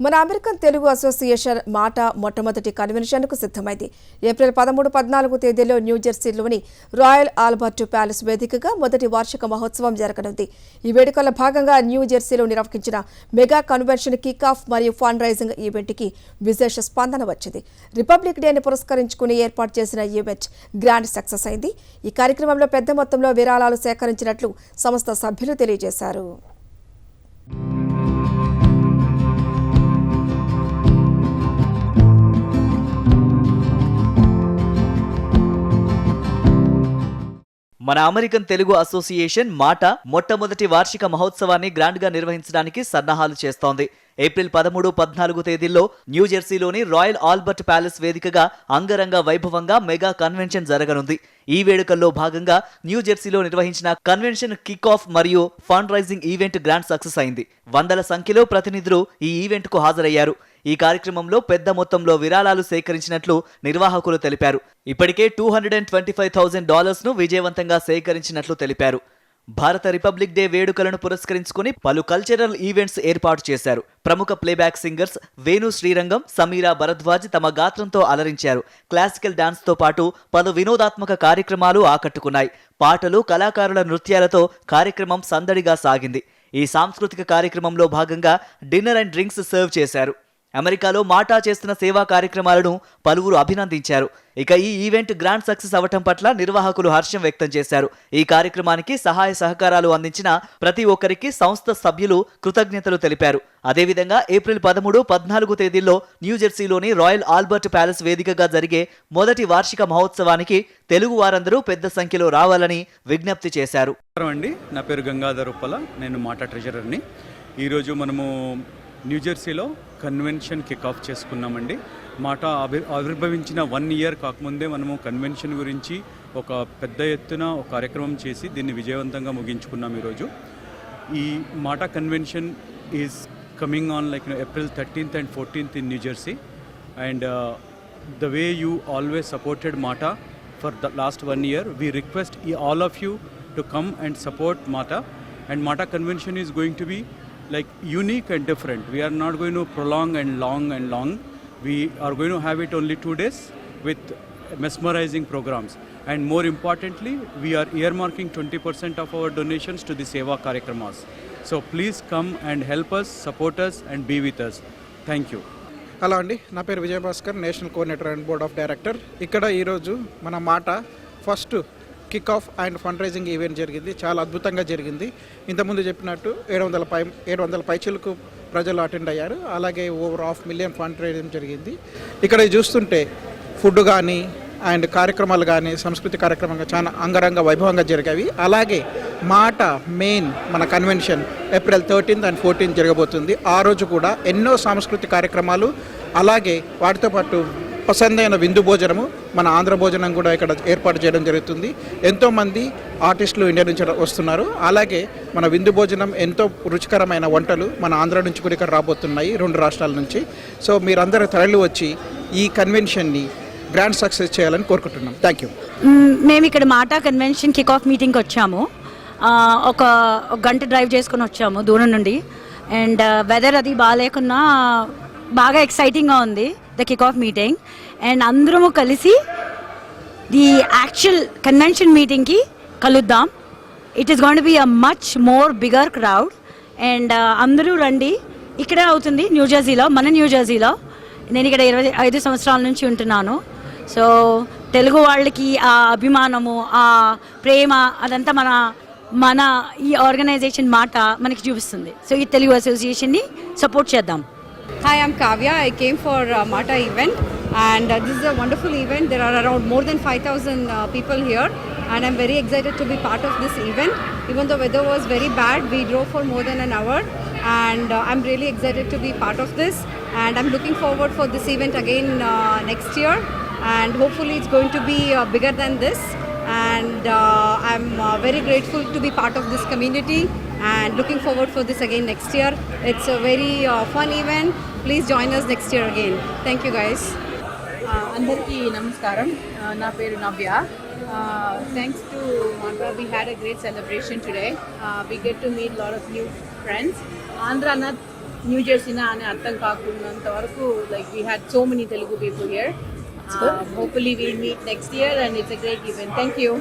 మన American Telugu association మాట మొట్టమొదటి కన్వెన్షన్కు సిద్ధమైంది. ఏప్రిల్ 13-14 తేదీల్లో న్యూజెర్సీలోని రాయల్ ఆల్బర్ట్ ప్యాలెస్ వేదికగా మొదటి వార్షిక మహోత్సవం జరగనుంది. ఈ వేడుకల్లో భాగంగా న్యూజెర్సీలో నిర్వహించిన మెగా కన్వెన్షన్ కిక్ ఆఫ్ మరియు ఫండ్ రైజింగ్ ఈవెంట్కి విశేష స్పందన వచ్చింది. రిపబ్లిక్ డేని పురస్కరించుకుని ఏర్పాటు చేసిన ఈవెంట్ గ్రాండ్ సక్సెస్ అయింది. ఈ కార్యక్రమంలో పెద్ద మొత్తంలో విరాళాలు సేకరించినట్లు సంస్థ సభ్యులు తెలియజేశారు. మన అమెరికన్ తెలుగు అసోసియేషన్ మాట మొట్టమొదటి వార్షిక మహోత్సవాన్ని గ్రాండ్ గా నిర్వహించడానికి సన్నాహాలు చేస్తోంది. ఏప్రిల్ 13-14 తేదీల్లో న్యూజెర్సీలోని రాయల్ ఆల్బర్ట్ ప్యాలెస్ వేదికగా అంగరంగ వైభవంగా మెగా కన్వెన్షన్ జరగనుంది. ఈ వేడుకల్లో భాగంగా న్యూజెర్సీలో నిర్వహించిన కన్వెన్షన్ కిక్ ఆఫ్ మరియు fund raising event grand success అయింది. వందల సంఖ్యలో ప్రతినిధులు ఈ ఈవెంట్ కు హాజరయ్యారు. ఈ కార్యక్రమంలో పెద్ద మొత్తంలో విరాళాలు సేకరించినట్లు నిర్వాహకులు తెలిపారు. ఇప్పటికే $225,000 ను విజయవంతంగా సేకరించినట్లు తెలిపారు. భారత రిపబ్లిక్ డే వేడుకలను పురస్కరించుకుని పలు కల్చరల్ ఈవెంట్స్ ఏర్పాటు చేశారు. ప్రముఖ ప్లేబ్యాక్ సింగర్స్ వేణు శ్రీరంగం, సమీరా భరద్వాజ్ తమ గాత్రంతో అలరించారు. క్లాసికల్ డాన్స్ తో పాటు పలు వినోదాత్మక కార్యక్రమాలు ఆకట్టుకున్నాయి. పాటలు, కళాకారుల నృత్యాలతో కార్యక్రమం సందడిగా సాగింది. ఈ సాంస్కృతిక కార్యక్రమంలో భాగంగా డిన్నర్ అండ్ డ్రింక్స్ సర్వ్ చేశారు. అమెరికాలో మాటా చేస్తున్న సేవా కార్యక్రమాలను పలువురు అభినందించారు. ఇక ఈ ఈవెంట్ గ్రాండ్ సక్సెస్ అవటం పట్ల నిర్వాహకులు హర్షం వ్యక్తం చేశారు. ఈ కార్యక్రమానికి సహాయ సహకారాలు అందించిన ప్రతి ఒక్కరికి సంస్థ సభ్యులు కృతజ్ఞతలు తెలిపారు. అదేవిధంగా ఏప్రిల్ 13-14 తేదీల్లో న్యూజెర్సీలోని రాయల్ ఆల్బర్ట్ ప్యాలెస్ వేదికగా జరిగే మొదటి వార్షిక మహోత్సవానికి తెలుగు వారందరూ పెద్ద సంఖ్యలో రావాలని విజ్ఞప్తి చేశారు. నా పేరు గంగాధర్ ఉప్పల, నేను మాటా ట్రెజరర్ని. ఈరోజు మనము న్యూజెర్సీలో కన్వెన్షన్ కిక్ ఆఫ్ చేసుకున్నామండి. మాట ఆవిర్భవించిన 1 ఇయర్ కాకముందే మనము కన్వెన్షన్ గురించి ఒక పెద్ద ఎత్తున ఒక కార్యక్రమం చేసి దీన్ని విజయవంతంగా ముగించుకున్నాం. ఈరోజు ఈ మాట convention is coming on April 13th and 14th in New Jersey, and the way you always supported Mata for the last 1 year, we request all of you to come and support Mata. And Mata convention is going to be unique and different. We are not going to prolong and long. We are going to have it only 2 days with mesmerizing programs. And more importantly, we are earmarking 20% of our donations to the Seva Karyakramas. So please come and help us, support us and be with us. Thank you. Hello అండి, నా పేరు Vijayabhaskar, national coordinator and board of director. ఇక్కడ ఈరోజు మన మాట first kick of and fund raising event జరిగింది. చాలా అద్భుతంగా జరిగింది. ఇంతకుముందు చెప్పినట్టు 700 పైచలకు ప్రజలు అటెండ్ అయ్యారు. అలాగే ఓవర్ $500,000 ఫండ్ రైజింగ్ జరిగింది. ఇక్కడ చూస్తుంటే ఫుడ్ కానీ అండ్ కార్యక్రమాలు కానీ సంస్కృతి కార్యక్రమంగా చాలా అంగరంగ వైభవంగా జరిగాయి. అలాగే మాట మెయిన్ మన convention April 13th and 14th జరగబోతుంది. ఆ రోజు కూడా ఎన్నో సాంస్కృతిక కార్యక్రమాలు, అలాగే వాటితో పాటు పసందైన విందు భోజనము, మన ఆంధ్ర భోజనం కూడా ఇక్కడ ఏర్పాటు చేయడం జరుగుతుంది. ఎంతోమంది ఆర్టిస్టులు ఇండియా నుంచి వస్తున్నారు. అలాగే మన విందు భోజనం ఎంతో రుచికరమైన వంటలు మన ఆంధ్ర నుంచి కూడా ఇక్కడ రాబోతున్నాయి, 2 రాష్ట్రాల నుంచి. సో మీరందరూ తరలి వచ్చి ఈ కన్వెన్షన్ని గ్రాండ్ సక్సెస్ చేయాలని కోరుకుంటున్నాం. Thank you. మేము ఇక్కడ మాటా కన్వెన్షన్ కిక్ ఆఫ్ మీటింగ్కి వచ్చాము. ఒక గంట డ్రైవ్ చేసుకొని వచ్చాము దూరం నుండి. అండ్ వెదర్ అది బాగాలేకున్నా బాగా ఎక్సైటింగ్గా ఉంది the kick of meeting. And అందరము కలిసి ది యాక్చువల్ కన్వెన్షన్ మీటింగ్కి కలుద్దాం. It is going to be a much more bigger crowd. And అందరూ రండి. ఇక్కడే అవుతుంది న్యూజెర్సీలో, మన న్యూజెర్సీలో. నేను ఇక్కడ 25 సంవత్సరాల నుంచి ఉంటున్నాను. సో తెలుగు వాళ్ళకి ఆ అభిమానము, ఆ ప్రేమ, అదంతా మన ఈ ఆర్గనైజేషన్ మాట మనకి చూపిస్తుంది. సో ఈ తెలుగు అసోసియేషన్ని సపోర్ట్ చేద్దాం. Hi, I'm Kavya. I came for Mata event, and this is a wonderful event. There are around more than 5,000 people here, and I'm very excited to be part of this event. Even though weather was very bad, we drove for more than an hour, and I'm really excited to be part of this. And I'm looking forward for this event again next year, and hopefully it's going to be bigger than this. And I'm very grateful to be part of this community and looking forward for this again next year. It's a very fun event. Please join us next year again. Thank you guys. అందరికీ నమస్కారం. నా పేరు నవ్య. Thanks to Mata, we had a great celebration today. We get to meet a lot of new friends. Andhra New జెర్సీనా అని అర్థం కాకున్నంత వరకు like we had so many Telugu people here. Hopefully we'll meet next year and it's a great event. Thank you.